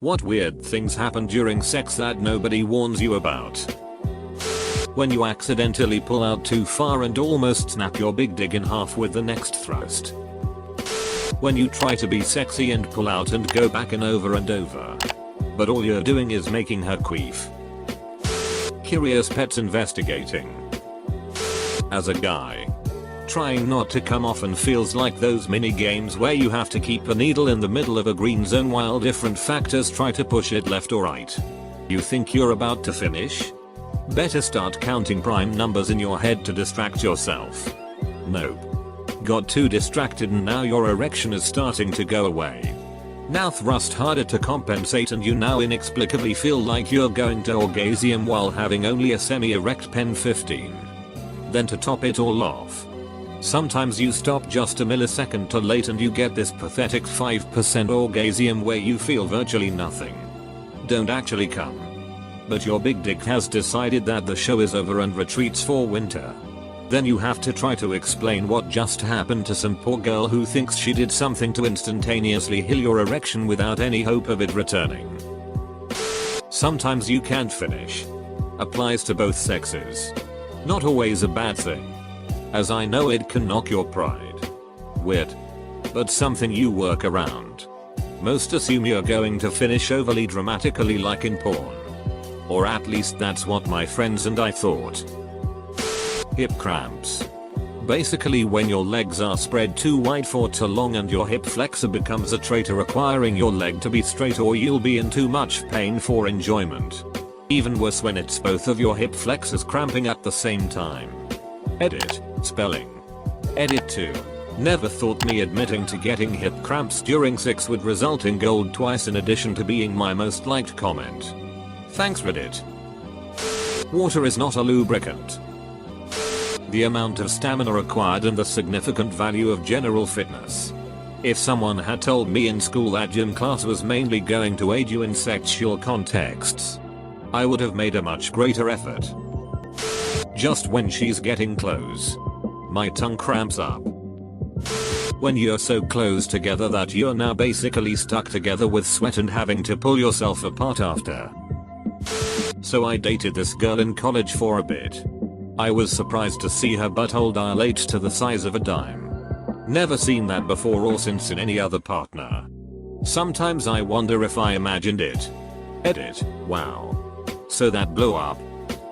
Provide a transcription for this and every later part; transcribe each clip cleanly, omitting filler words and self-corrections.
What weird things happen during sex that nobody warns you about? When you accidentally pull out too far and almost snap your big dig in half with the next thrust. When you try to be sexy and pull out and go back in over and over, but all you're doing is making her queef. Curious pets investigating. As a guy, trying not to come often feels like those mini games where you have to keep a needle in the middle of a green zone while different factors try to push it left or right. You think you're about to finish? Better start counting prime numbers in your head to distract yourself. Nope. Got too distracted and now your erection is starting to go away. Now thrust harder to compensate and you now inexplicably feel like you're going to orgasm while having only a semi-erect pen 15. Then to top it all off, sometimes you stop just a millisecond too late and you get this pathetic 5% orgasm where you feel virtually nothing. Don't actually come. But your big dick has decided that the show is over and retreats for winter. Then you have to try to explain what just happened to some poor girl who thinks she did something to instantaneously heal your erection without any hope of it returning. Sometimes you can't finish. Applies to both sexes. Not always a bad thing, as I know it can knock your pride. Weird. But something you work around. Most assume you're going to finish overly dramatically like in porn. Or at least that's what my friends and I thought. Hip cramps. Basically when your legs are spread too wide for too long and your hip flexor becomes a traitor requiring your leg to be straight or you'll be in too much pain for enjoyment. Even worse when it's both of your hip flexors cramping at the same time. Edit. Spelling. Edit 2. Never thought me admitting to getting hip cramps during sex would result in gold twice in addition to being my most liked comment. Thanks Reddit. Water is not a lubricant. The amount of stamina required and the significant value of general fitness. If someone had told me in school that gym class was mainly going to aid you in sexual contexts, I would have made a much greater effort. Just when she's getting close, my tongue cramps up. When you're so close together that you're now basically stuck together with sweat and having to pull yourself apart after. So I dated this girl in college for a bit. I was surprised to see her butthole dilate to the size of a dime. Never seen that before or since in any other partner. Sometimes I wonder if I imagined it. Edit. Wow. So that blew up.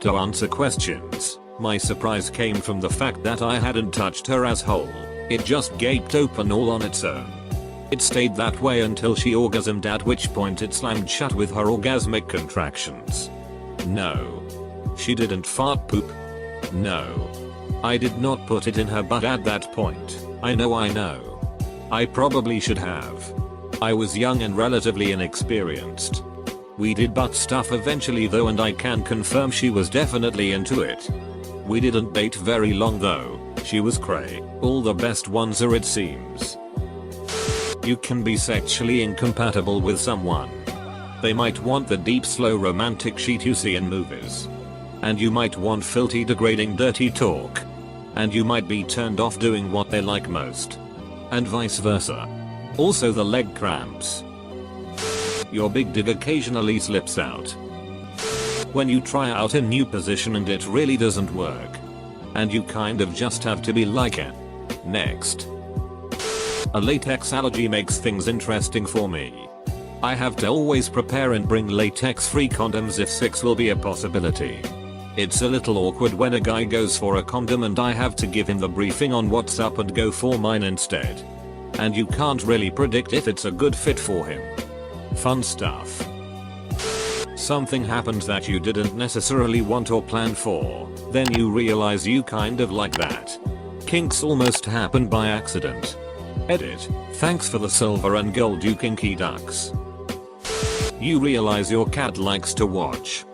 To answer questions, my surprise came from the fact that I hadn't touched her asshole. It just gaped open all on its own. It stayed that way until she orgasmed, at which point it slammed shut with her orgasmic contractions. No. She didn't fart poop. No. I did not put it in her butt at that point. I know. I probably should have. I was young and relatively inexperienced. We did butt stuff eventually though, and I can confirm she was definitely into it. We didn't date very long though. She was cray. All the best ones are, it seems. You can be sexually incompatible with someone. They might want the deep slow romantic shit you see in movies. And you might want filthy degrading dirty talk. And you might be turned off doing what they like most. And vice versa. Also the leg cramps. Your big dig occasionally slips out. When you try out a new position and it really doesn't work. And you kind of just have to be like it. Next. A latex allergy makes things interesting for me. I have to always prepare and bring latex-free condoms if sex will be a possibility. It's a little awkward when a guy goes for a condom and I have to give him the briefing on what's up and go for mine instead. And you can't really predict if it's a good fit for him. Fun stuff. Something happens that you didn't necessarily want or plan for, then you realize you kind of like that. Kinks almost happened by accident. Edit. Thanks for the silver and gold, you kinky ducks. You realize your cat likes to watch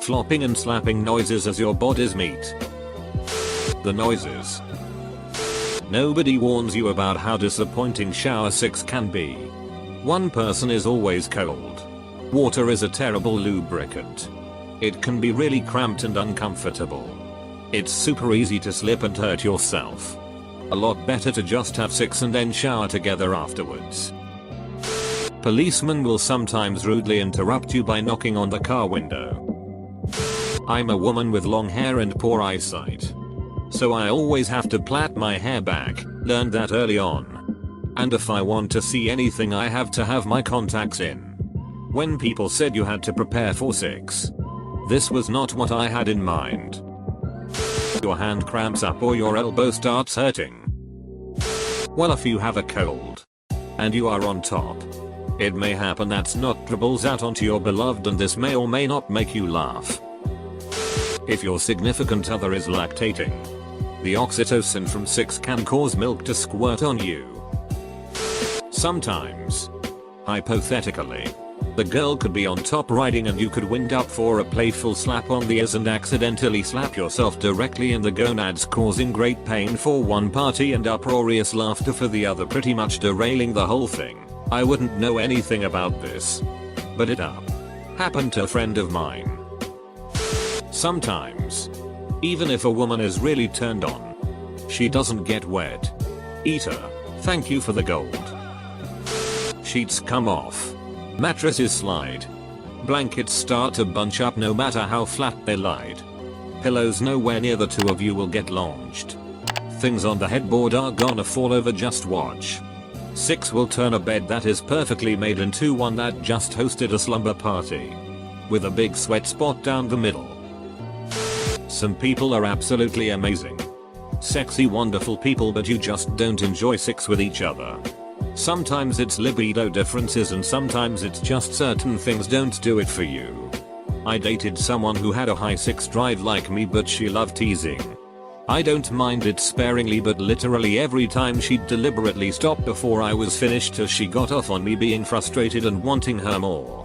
flopping and slapping noises as your bodies meet. The noises. Nobody warns you about how disappointing shower sex can be. One person is always cold. Water is a terrible lubricant. It can be really cramped and uncomfortable. It's super easy to slip and hurt yourself. A lot better to just have sex and then shower together afterwards. Policemen will sometimes rudely interrupt you by knocking on the car window. I'm a woman with long hair and poor eyesight, so I always have to plait my hair back, learned that early on. And if I want to see anything I have to have my contacts in. When people said you had to prepare for 6, this was not what I had in mind. Your hand cramps up or your elbow starts hurting. Well, if you have a cold and you are on top, it may happen that snot dribbles out onto your beloved, and this may or may not make you laugh. If your significant other is lactating, the oxytocin from 6 can cause milk to squirt on you. Sometimes, hypothetically, the girl could be on top riding and you could wind up for a playful slap on the ears and accidentally slap yourself directly in the gonads, causing great pain for one party and uproarious laughter for the other, pretty much derailing the whole thing. I wouldn't know anything about this, but it happened to a friend of mine. Sometimes, even if a woman is really turned on, she doesn't get wet. Eater, thank you for the gold. Sheets come off. Mattresses slide. Blankets start to bunch up no matter how flat they lied. Pillows nowhere near the two of you will get launched. Things on the headboard are gonna fall over, just watch. 6 will turn a bed that is perfectly made into one that just hosted a slumber party, with a big sweat spot down the middle. Some people are absolutely amazing. Sexy, wonderful people, but you just don't enjoy 6 with each other. Sometimes it's libido differences and sometimes it's just certain things don't do it for you. I dated someone who had a high 6 drive like me, but she loved teasing. I don't mind it sparingly, but literally every time she'd deliberately stop before I was finished as she got off on me being frustrated and wanting her more.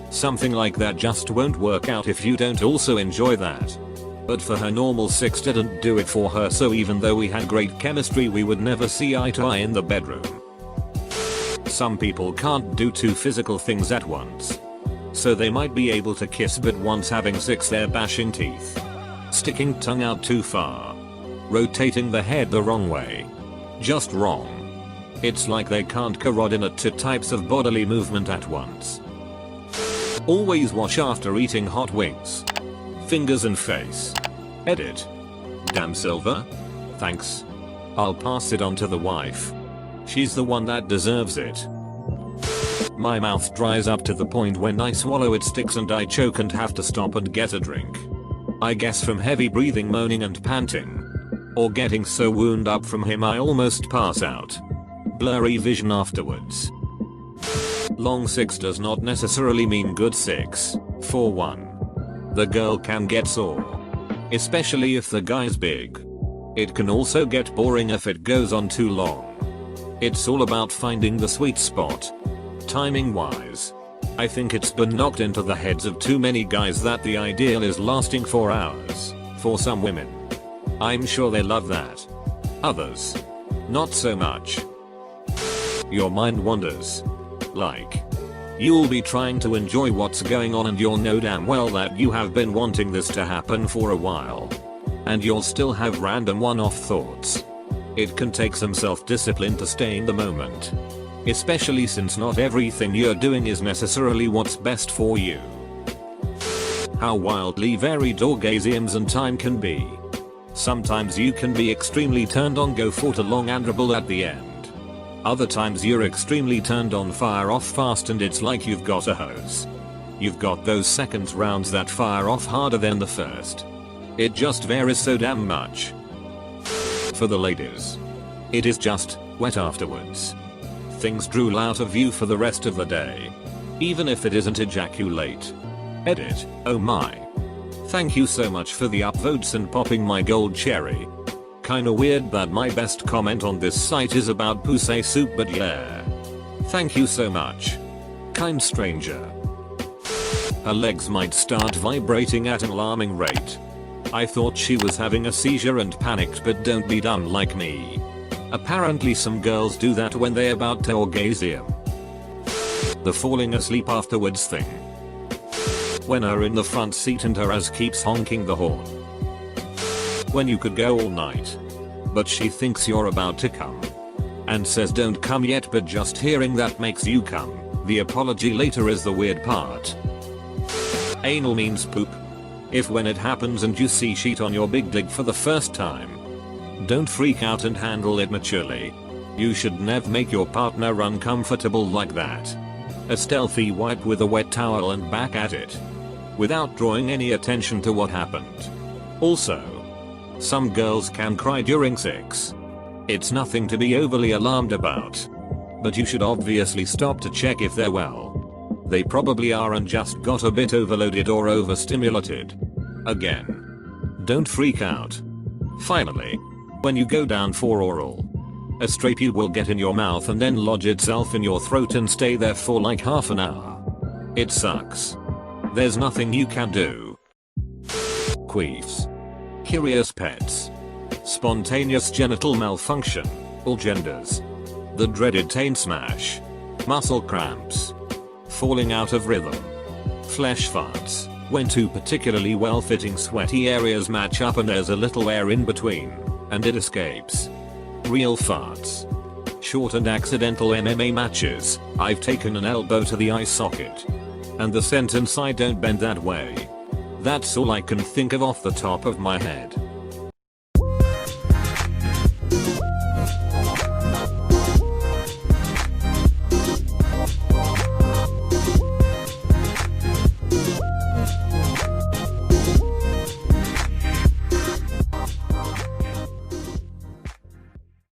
Something like that just won't work out if you don't also enjoy that. But for her, normal 6 didn't do it for her, so even though we had great chemistry, we would never see eye to eye in the bedroom. Some people can't do 2 physical things at once, so they might be able to kiss, but once having 6 they're bashing teeth, sticking tongue out too far, rotating the head the wrong way. Just wrong. It's like they can't coordinate 2 types of bodily movement at once. Always wash after eating hot wings. Fingers and face. Edit. Damn Silver. Thanks. I'll pass it on to the wife. She's the one that deserves it. My mouth dries up to the point when I swallow it sticks and I choke and have to stop and get a drink. I guess from heavy breathing, moaning and panting. Or getting so wound up from him I almost pass out. Blurry vision afterwards. Long 6 does not necessarily mean good 6. For one, the girl can get sore, especially if the guy's big. It can also get boring if it goes on too long. It's all about finding the sweet spot. Timing wise, I think it's been knocked into the heads of too many guys that the ideal is lasting 4 hours. For some women, I'm sure they love that. Others, not so much. Your mind wanders. Like, you'll be trying to enjoy what's going on and you'll know damn well that you have been wanting this to happen for a while. And you'll still have random one-off thoughts. It can take some self-discipline to stay in the moment. Especially since not everything you're doing is necessarily what's best for you. How wildly varied orgasms and time can be. Sometimes you can be extremely turned on, go for a long and dribble at the end. Other times you're extremely turned on, fire off fast, and it's like you've got a hose. You've got those second rounds that fire off harder than the first. It just varies so damn much. For the ladies, it is just wet afterwards. Things drool out of you for the rest of the day. Even if it isn't ejaculate. Edit. Oh my. Thank you so much for the upvotes and popping my gold cherry. Kinda weird that my best comment on this site is about pussy soup, but yeah. Thank you so much. Kind stranger. Her legs might start vibrating at an alarming rate. I thought she was having a seizure and panicked, but don't be dumb like me. Apparently some girls do that when they're about to orgasm. The falling asleep afterwards thing. When her in the front seat and her ass keeps honking the horn. When you could go all night, but she thinks you're about to come and says don't come yet, but just hearing that makes you come. The apology later is the weird part. Anal means poop. If when it happens and you see shit on your big dig for the first time, don't freak out and handle it maturely. You should never make your partner uncomfortable like that. A stealthy wipe with a wet towel and back at it, without drawing any attention to what happened. Also, some girls can cry during sex. It's nothing to be overly alarmed about. But you should obviously stop to check if they're well. They probably are and just got a bit overloaded or overstimulated. Again, don't freak out. Finally, when you go down for oral, a stray pube will get in your mouth and then lodge itself in your throat and stay there for like half an hour. It sucks. There's nothing you can do. Queefs. Curious pets. Spontaneous genital malfunction. All genders. The dreaded taint smash. Muscle cramps. Falling out of rhythm. Flesh farts. When two particularly well-fitting sweaty areas match up and there's a little air in between, and it escapes. Real farts. Short and accidental MMA matches. I've taken an elbow to the eye socket. And the sentence "I don't bend that way." That's all I can think of off the top of my head.